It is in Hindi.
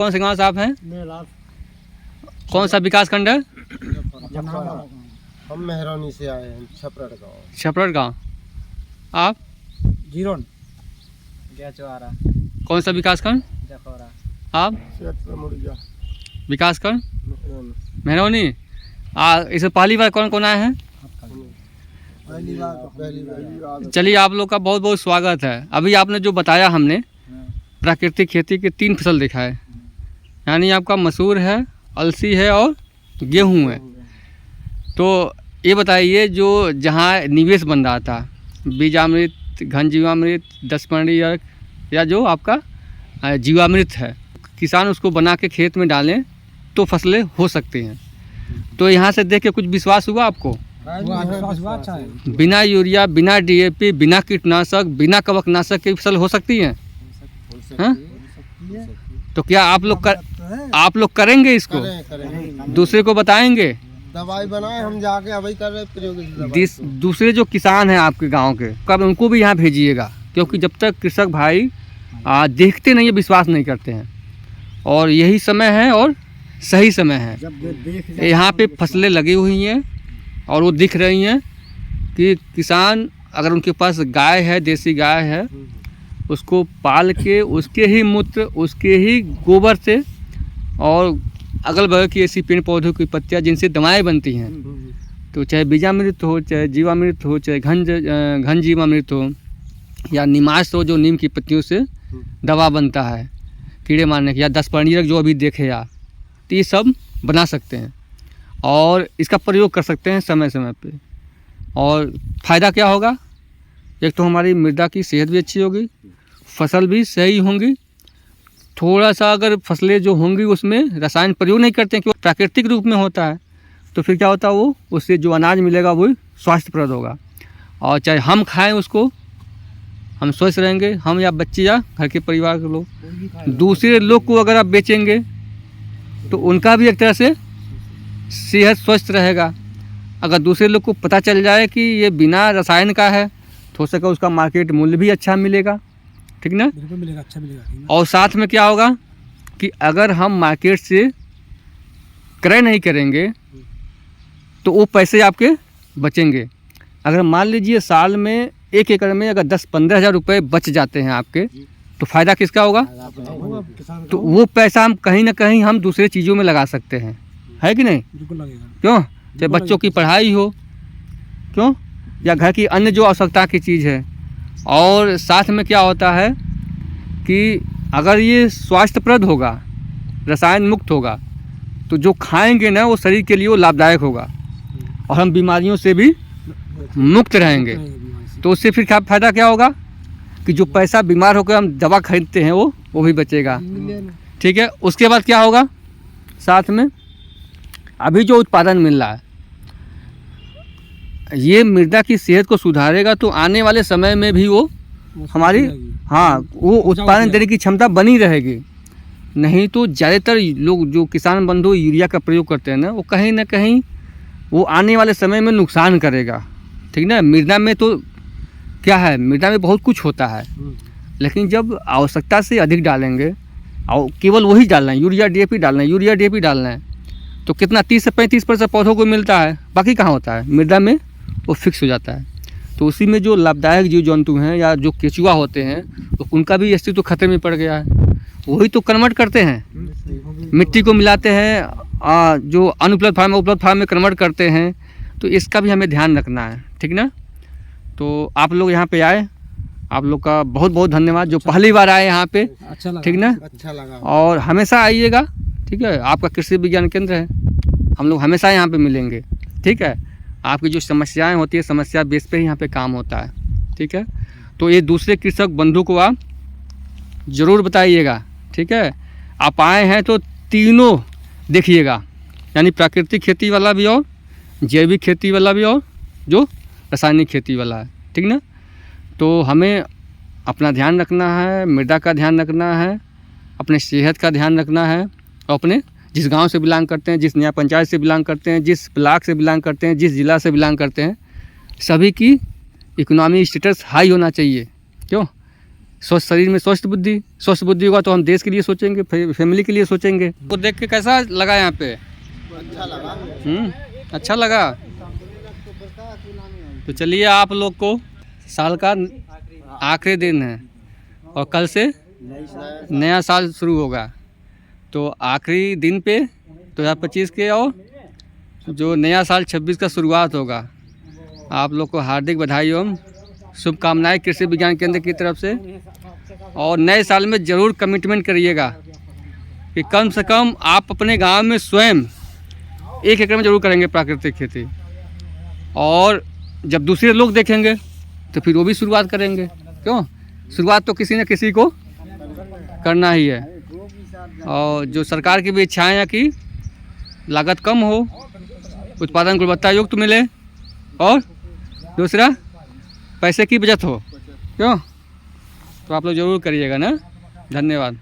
कौन से गांव से आप हैं? मेला कौन सा विकास खंड है? हम मेहरानी से आए हैं, छपरड़ गाँव। छपरड़ गांव। आप? जीरोन गेचवारा कौन सा विकास खंड? जखौरा। आप? विकास खंड मेहरौनी। इसे पहली बार कौन कौन आए हैं? पहली बार। चलिए, आप लोग का बहुत बहुत स्वागत है। अभी आपने जो बताया हमने प्राकृतिक खेती के 3 फसल देखा है, यानी आपका मसूर है, अलसी है और गेहूं है। तो ये बताइए, जो जहाँ निवेश बन रहा था, बीजामृत, घन जीवामृत, 10 पंडियक या जो आपका जीवामृत है, किसान उसको बना के खेत में डालें तो फसलें हो सकती हैं। तो यहाँ से देख के कुछ विश्वास हुआ आपको? बिना यूरिया, बिना डीएपी, बिना कीटनाशक, बिना कवकनाशक की फसल हो सकती है? हाँ? तो क्या आप लोग करेंगे इसको? करें। दूसरे को बताएंगे? दवाई बनाए हम जाके अभी कर रहे प्रयोग। दूसरे जो किसान हैं आपके गांव के, कब उनको भी यहाँ भेजिएगा, क्योंकि जब तक कृषक भाई देखते नहीं है, विश्वास नहीं करते हैं। और यही समय है और सही समय है। यहाँ पे फसलें लगी हुई हैं और वो दिख रही हैं कि किसान अगर उनके पास गाय है, देसी गाय है, उसको पाल के उसके ही मूत्र, उसके ही गोबर से और अगल बगल की ऐसी पेड़ पौधों की पत्तियाँ जिनसे दवाएं बनती हैं, तो चाहे बीजामृत हो, चाहे जीवामृत हो, चाहे घन जीवामृत हो या निमास हो, जो नीम की पत्तियों से दवा बनता है कीड़े मारने की, या 10 पंडियक जो अभी देखे आप, तो ये सब बना सकते हैं और इसका प्रयोग कर सकते हैं समय समय पे। और फ़ायदा क्या होगा? एक तो हमारी मृदा की सेहत भी अच्छी होगी, फसल भी सही होंगी। थोड़ा सा अगर फसलें जो होंगी उसमें रसायन प्रयोग नहीं करते हैं, क्योंकि प्राकृतिक रूप में होता है, तो फिर क्या होता है, वो उससे जो अनाज मिलेगा वो स्वास्थ्यप्रद होगा। और चाहे हम खाएं उसको, हम स्वस्थ रहेंगे, हम या बच्चे या घर के परिवार के लोग। दूसरे लोग को अगर आप बेचेंगे तो उनका भी एक तरह से सेहत स्वस्थ रहेगा। अगर दूसरे लोग को पता चल जाए कि ये बिना रसायन का है, तो हो सके उसका मार्केट मूल्य भी अच्छा मिलेगा, ठीक ना? बिल्कुल मिलेगा, अच्छा मिलेगा। और साथ में क्या होगा कि अगर हम मार्केट से क्रय नहीं करेंगे तो वो पैसे आपके बचेंगे। अगर मान लीजिए साल में 1 एकड़ में अगर 10-15 हज़ार रुपये बच जाते हैं आपके, तो फ़ायदा किसका होगा? तो वो पैसा हम कहीं ना कहीं हम दूसरे चीज़ों में लगा सकते हैं, है कि नहीं? बिल्कुल लगेगा। क्यों? चाहे बच्चों की पढ़ाई हो, क्यों, या घर की अन्य जो आवश्यकता की चीज़ है। और साथ में क्या होता है कि अगर ये स्वास्थ्यप्रद होगा, रसायन मुक्त होगा, तो जो खाएंगे ना वो शरीर के लिए वो लाभदायक होगा और हम बीमारियों से भी मुक्त रहेंगे। तो उससे फिर क्या फ़ायदा क्या होगा कि जो पैसा बीमार होकर हम दवा खरीदते हैं वो भी बचेगा, ठीक है? उसके बाद क्या होगा? साथ में अभी जो उत्पादन मिल रहा है, ये मृदा की सेहत को सुधारेगा, तो आने वाले समय में भी वो हमारी वो उत्पादन देने की क्षमता बनी रहेगी। नहीं तो ज़्यादातर लोग जो किसान बंधु यूरिया का प्रयोग करते हैं ना कहीं वो आने वाले समय में नुकसान करेगा, ठीक ना? मृदा में तो क्या है, मृदा में बहुत कुछ होता है, लेकिन जब आवश्यकता से अधिक डालेंगे और केवल वही डालना है, यूरिया डीएपी डालना है, तो कितना 30 से 35% पौधों को मिलता है, बाकी कहाँ होता है? मृदा में वो फिक्स हो जाता है। तो उसी में जो लाभदायक जीव जंतु हैं या जो केचुआ होते हैं, तो उनका भी अस्तित्व तो खतरे में पड़ गया है। वही तो कन्वर्ट करते हैं, मिट्टी को मिलाते हैं, जो अनुपलब्ध फार्म उपलब्ध फार्म में कन्वर्ट करते हैं। तो इसका भी हमें ध्यान रखना है, ठीक ना? तो आप लोग यहाँ पे आए, आप लोग का बहुत बहुत धन्यवाद, जो पहली बार आए यहाँ पे, ठीक ना? अच्छा लगा। और हमेशा आइएगा, ठीक है? आपका कृषि विज्ञान केंद्र है, हम लोग हमेशा यहाँ पे मिलेंगे, ठीक है? आपकी जो समस्याएं होती है, समस्या बेस पे ही यहाँ पे काम होता है, ठीक है? तो ये दूसरे कृषक बंधु को आप ज़रूर बताइएगा, ठीक है? आप आए हैं तो तीनों देखिएगा, यानी प्राकृतिक खेती वाला भी और जैविक खेती वाला भी और जो रासायनिक खेती वाला है, ठीक ना? तो हमें अपना ध्यान रखना है, मृदा का ध्यान रखना है, अपने सेहत का ध्यान रखना है, और अपने जिस गांव से बिलोंग करते हैं, जिस नया पंचायत से बिलोंग करते हैं, जिस ब्लॉक से बिलोंग करते हैं, जिस ज़िला से बिलोंग करते हैं, सभी की इकोनॉमी स्टेटस हाई होना चाहिए। क्यों? स्वस्थ शरीर में स्वस्थ बुद्धि होगा तो हम देश के लिए सोचेंगे, फैमिली के लिए सोचेंगे। वो देख के कैसा लगा यहाँ पे? अच्छा लगा। अच्छा लगा। तो चलिए, आप लोग को साल का आखिरी दिन है और कल से नया साल शुरू होगा। तो आखिरी दिन पे 2025 के और जो नया साल 26 का शुरुआत होगा, आप लोग को हार्दिक बधाई एवं शुभकामनाएं कृषि विज्ञान केंद्र की तरफ से। और नए साल में ज़रूर कमिटमेंट करिएगा कि कम से कम आप अपने गांव में स्वयं 1 एकड़ में ज़रूर करेंगे प्राकृतिक खेती। और जब दूसरे लोग देखेंगे तो फिर वो भी शुरुआत करेंगे। क्यों? शुरुआत तो किसी न किसी को करना ही है। और जो सरकार की भी इच्छाएँ हैं कि लागत कम हो, उत्पादन गुणवत्ता युक्त मिले और दूसरा पैसे की बचत हो। क्यों? तो आप लोग ज़रूर करिएगा ना। धन्यवाद।